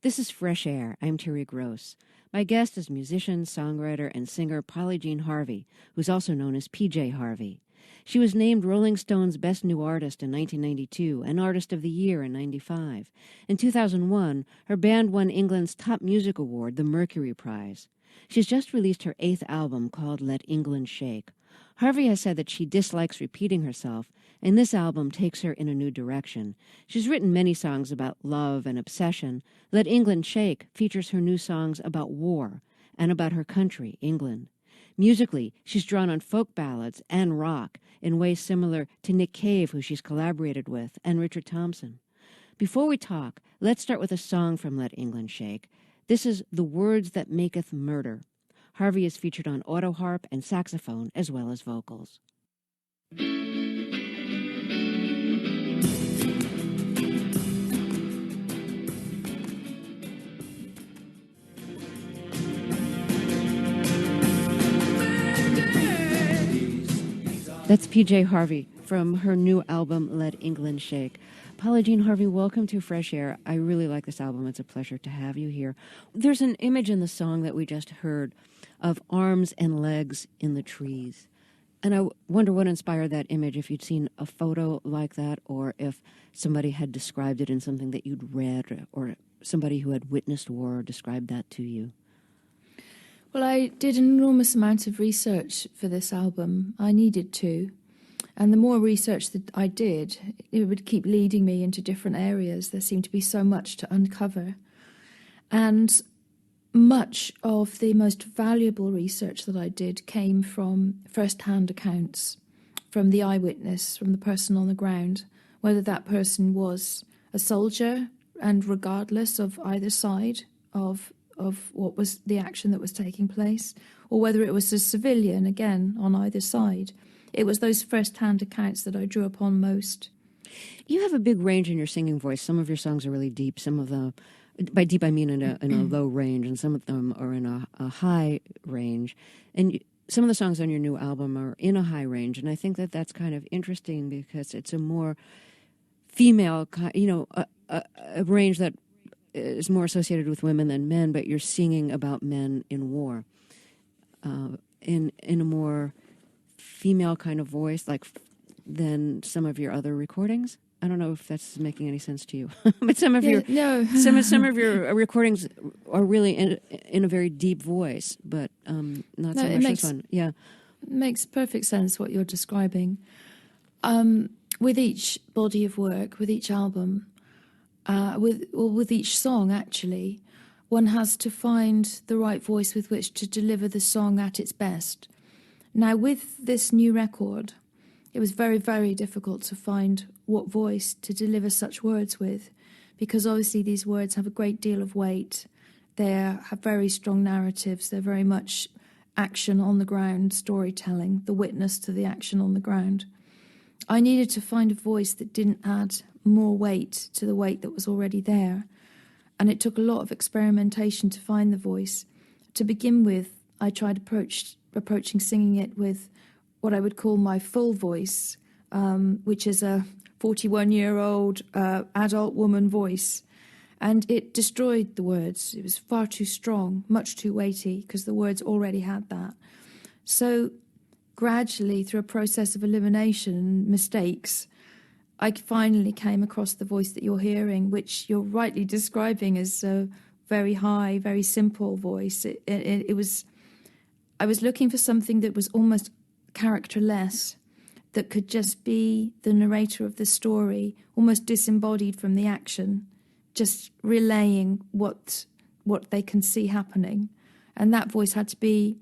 This is Fresh Air. I'm Terry Gross. My guest is musician, songwriter, and singer Polly Jean Harvey, who's also known as PJ Harvey. She was named Rolling Stone's Best New Artist in 1992 and Artist of the Year in 95. In 2001, her band won England's top music award, the Mercury Prize. She's just released her 8th album called Let England Shake. Harvey has said that she dislikes repeating herself, and this album takes her in a new direction. She's written many songs about love and obsession. Let England Shake features her new songs about war and about her country, England. Musically, she's drawn on folk ballads and rock in ways similar to Nick Cave, who she's collaborated with, and Richard Thompson. Before we talk, let's start with a song from Let England Shake. This is The Words That Maketh Murder. Harvey is featured on auto harp and saxophone as well as vocals. That's PJ Harvey from her new album, Let England Shake. Polly Jean Harvey, welcome to Fresh Air. I really like this album. It's a pleasure to have you here. There's an image in the song that we just heard of arms and legs in the trees. And I wonder what inspired that image, if you'd seen a photo like that, or if somebody had described it in something that you'd read, or somebody who had witnessed war described that to you. Well, I did an enormous amount of research for this album. I needed to. And the more research that I did, it would keep leading me into different areas. There seemed to be so much to uncover. And much of the most valuable research that I did came from first-hand accounts, from the eyewitness, from the person on the ground, whether that person was a soldier, and regardless of either side of what was the action that was taking place, or whether it was a civilian, again, on either side. It was those first-hand accounts that I drew upon most. You have a big range in your singing voice. Some of your songs are really deep. Some of them, by deep I mean in a low range, and some of them are in a high range. And some of the songs on your new album are in a high range, and I think that that's kind of interesting because it's a more female, a range that is more associated with women than men, but you're singing about men in war in a more female kind of voice, like than some of your other recordings. I don't know if that's making any sense to you, but some of your recordings are really in a very deep voice, but not so much this one. Yeah, it makes perfect sense what you're describing. With each body of work, with each album, with each song, actually, one has to find the right voice with which to deliver the song at its best. Now, with this new record, it was very, very difficult to find what voice to deliver such words with, because obviously these words have a great deal of weight. They have very strong narratives. They're very much action on the ground storytelling, the witness to the action on the ground. I needed to find a voice that didn't add more weight to the weight that was already there. And it took a lot of experimentation to find the voice. To begin with, I tried approaching singing it with what I would call my full voice, which is a 41-year-old adult woman voice. And it destroyed the words. It was far too strong, much too weighty, because the words already had that. So gradually, through a process of elimination and mistakes, I finally came across the voice that you're hearing, which you're rightly describing as a very high, very simple voice. It was. I was looking for something that was almost characterless, that could just be the narrator of the story, almost disembodied from the action, just relaying what they can see happening. And that voice had to be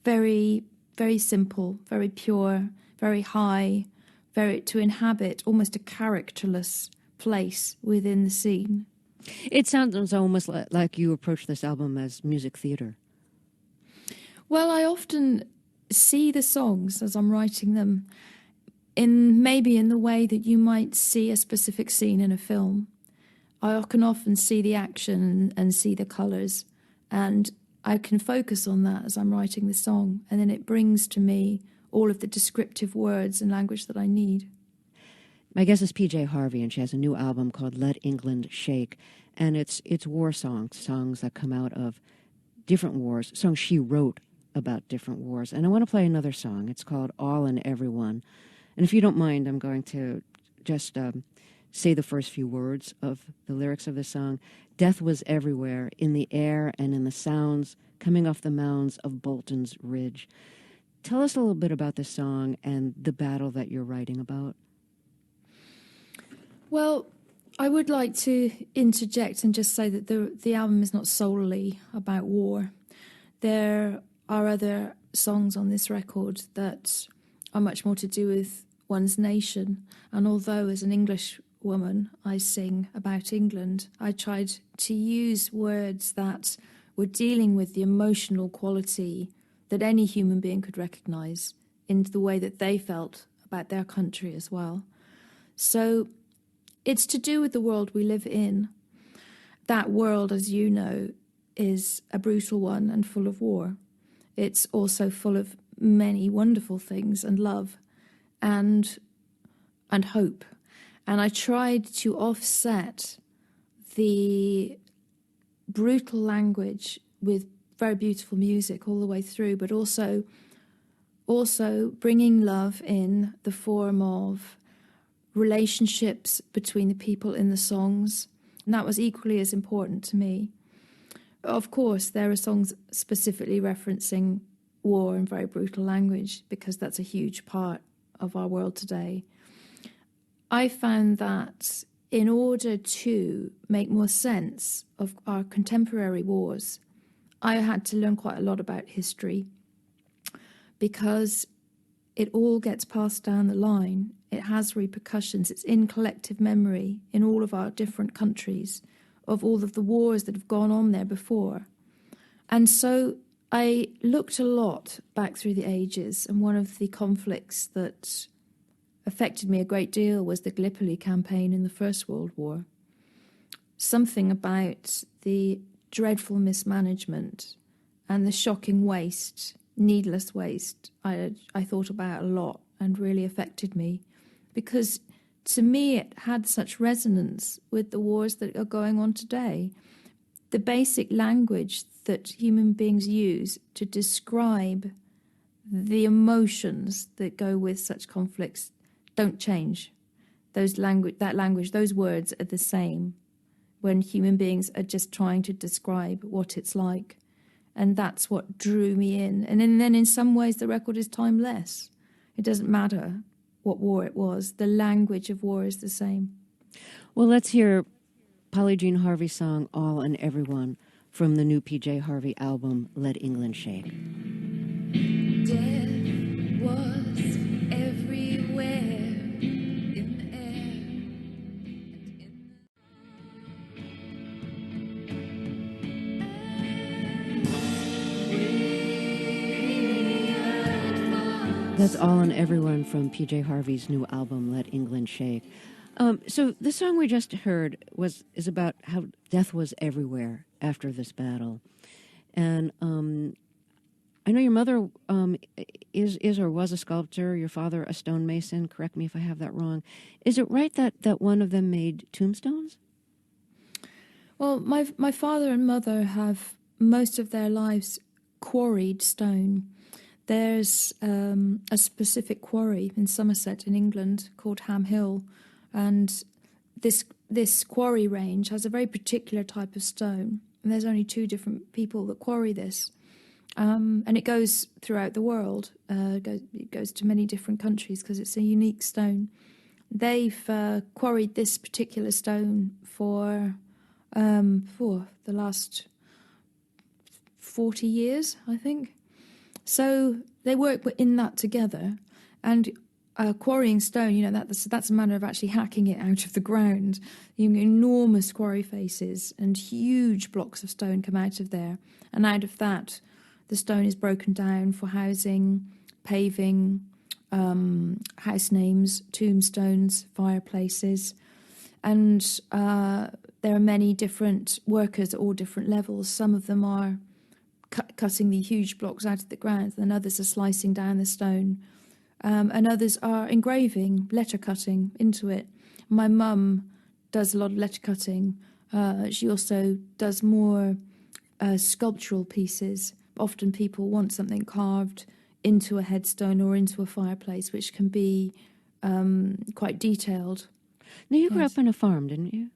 very, very simple, very pure, very high, to inhabit almost a characterless place within the scene. It sounds almost like you approach this album as music theater. Well, I often see the songs as I'm writing them maybe in the way that you might see a specific scene in a film. I can often see the action and see the colours, and I can focus on that as I'm writing the song, and then it brings to me all of the descriptive words and language that I need. My guest is PJ Harvey, and she has a new album called Let England Shake. and it's war songs that come out of different wars, songs she wrote about different wars. And I want to play another song. It's called All and Everyone. And if you don't mind, I'm going to just say the first few words of the lyrics of the song. Death was everywhere, in the air and in the sounds coming off the mounds of Bolton's Ridge. Tell us a little bit about this song and the battle that you're writing about. Well, I would like to interject and just say that the album is not solely about war. There are other songs on this record that are much more to do with one's nation. And although as an English woman I sing about England, I tried to use words that were dealing with the emotional quality that any human being could recognise in the way that they felt about their country as well. So it's to do with the world we live in. That world, as you know, is a brutal one and full of war. It's also full of many wonderful things and love and hope. And I tried to offset the brutal language with very beautiful music all the way through, but also bringing love in the form of relationships between the people in the songs. And that was equally as important to me. Of course, there are songs specifically referencing war and very brutal language because that's a huge part of our world today. I found that in order to make more sense of our contemporary wars, I had to learn quite a lot about history because it all gets passed down the line. It has repercussions. It's in collective memory in all of our different countries of all of the wars that have gone on there before. And so I looked a lot back through the ages, and one of the conflicts that affected me a great deal was the Gallipoli campaign in the First World War. Something about the dreadful mismanagement and the shocking waste, needless waste, I thought about a lot and really affected me because to me it had such resonance with the wars that are going on today. The basic language that human beings use to describe the emotions that go with such conflicts don't change. Those words are the same when human beings are just trying to describe what it's like. And that's what drew me in. And then in some ways the record is timeless. It doesn't matter what war it was. The language of war is the same. Well, let's hear Polly Jean Harvey's song All and Everyone from the new PJ Harvey album Let England Shake. Death was everywhere in the air and in That's All and Everyone from PJ Harvey's new album Let England Shake. So the song we just heard is about how death was everywhere after this battle. And I know your mother is or was a sculptor, your father a stonemason. Correct me if I have that wrong. Is it right that one of them made tombstones? Well, my father and mother have most of their lives quarried stone. There's a specific quarry in Somerset in England called Ham Hill, and this quarry range has a very particular type of stone. And there's only 2 different people that quarry this. And it goes throughout the world. It goes to many different countries because it's a unique stone. They've quarried this particular stone for the last 40 years, I think. So they work in that together. And quarrying stone, that's a matter of actually hacking it out of the ground. Enormous quarry faces and huge blocks of stone come out of there. And out of that, the stone is broken down for housing, paving, house names, tombstones, fireplaces. And there are many different workers at all different levels. Some of them are cutting the huge blocks out of the ground, and others are slicing down the stone. And others are engraving, letter cutting into it. My mum does a lot of letter cutting. She also does more sculptural pieces. Often people want something carved into a headstone or into a fireplace, which can be quite detailed. Now, you grew Yes. up on a farm, didn't you?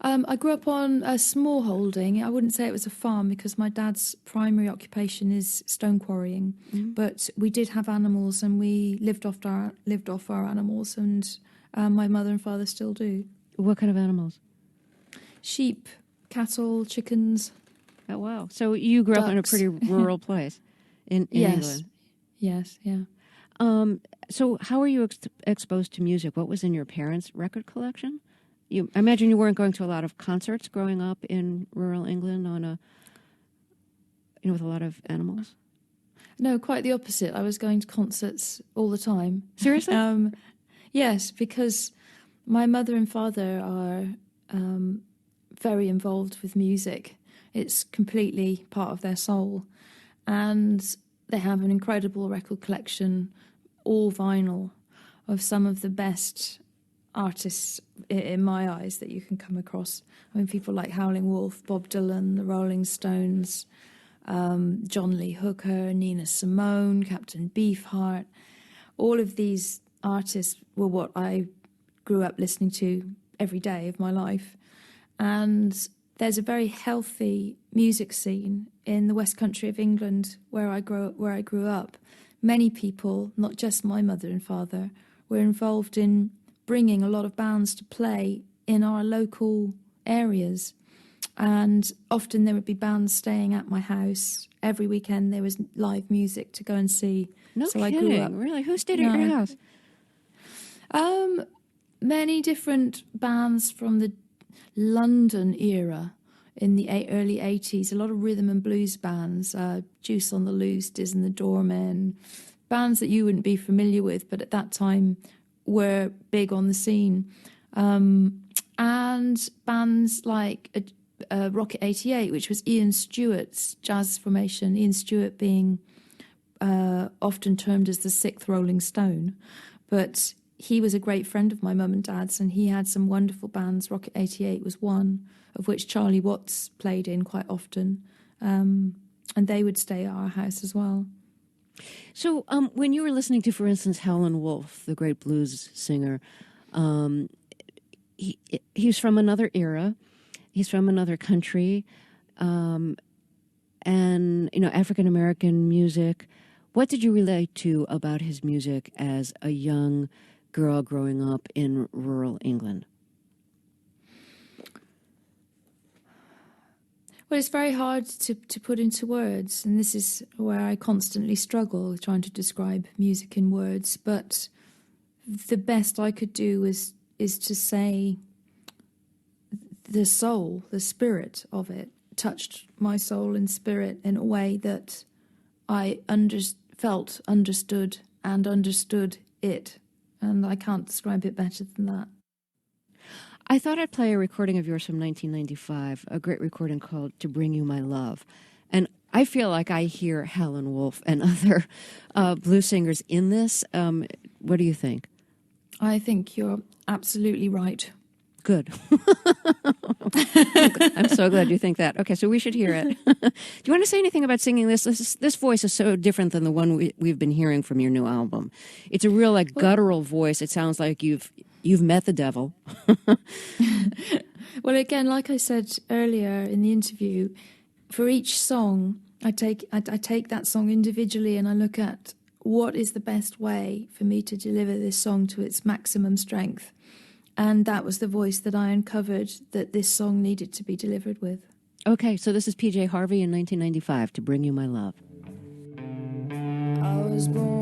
I grew up on a small holding. I wouldn't say it was a farm because my dad's primary occupation is stone quarrying. But we did have animals, and we lived off our animals, and my mother and father still do. What kind of animals? Sheep, cattle, chickens. Oh, wow. So you grew up in a Ducks. pretty rural place in Yes. England. Yes, yeah. So how were you exposed to music? What was in your parents' record collection? I imagine you weren't going to a lot of concerts growing up in rural England with a lot of animals? No, quite the opposite. I was going to concerts all the time. Seriously? Yes, because my mother and father are very involved with music. It's completely part of their soul. And they have an incredible record collection, all vinyl, of some of the best artists, in my eyes, that you can come across. I mean, people like Howling Wolf, Bob Dylan, the Rolling Stones, John Lee Hooker, Nina Simone, Captain Beefheart. All of these artists were what I grew up listening to every day of my life. And there's a very healthy music scene in the West Country of England where I grew up. Many people, not just my mother and father, were involved in bringing a lot of bands to play in our local areas. And often there would be bands staying at my house. Every weekend there was live music to go and see. No so kidding. I grew up. Really? Who stayed at your house? Many different bands from the London era in the early 80s. A lot of rhythm and blues bands, Juice on the Loose, Diz and the Doormen, bands that you wouldn't be familiar with, but at that time were big on the scene. And bands like Rocket 88, which was Ian Stewart's jazz formation, Ian Stewart being often termed as the sixth Rolling Stone. But he was a great friend of my mum and dad's, and he had some wonderful bands. Rocket 88 was one, of which Charlie Watts played in quite often. And they would stay at our house as well. So when you were listening to, for instance, Howlin' Wolf, the great blues singer, he's from another era. He's from another country. And, African-American music. What did you relate to about his music as a young girl growing up in rural England? Well, it's very hard to put into words, and this is where I constantly struggle trying to describe music in words. But the best I could do is to say the soul, the spirit of it, touched my soul and spirit in a way that I felt understood and understood it. And I can't describe it better than that. I thought I'd play a recording of yours from 1995, a great recording called To Bring You My Love. And I feel like I hear Howlin' Wolf and other blues singers in this. What do you think? I think you're absolutely right. Good. I'm so glad you think that. Okay, so we should hear it. Do you want to say anything about singing this? This voice is so different than the one we've been hearing from your new album. It's a real guttural voice. It sounds like you've met the devil. Well, again, like I said earlier in the interview, for each song, I take that song individually and I look at what is the best way for me to deliver this song to its maximum strength. And that was the voice that I uncovered that this song needed to be delivered with. Okay, so this is PJ Harvey in 1995, To Bring You My Love. I was born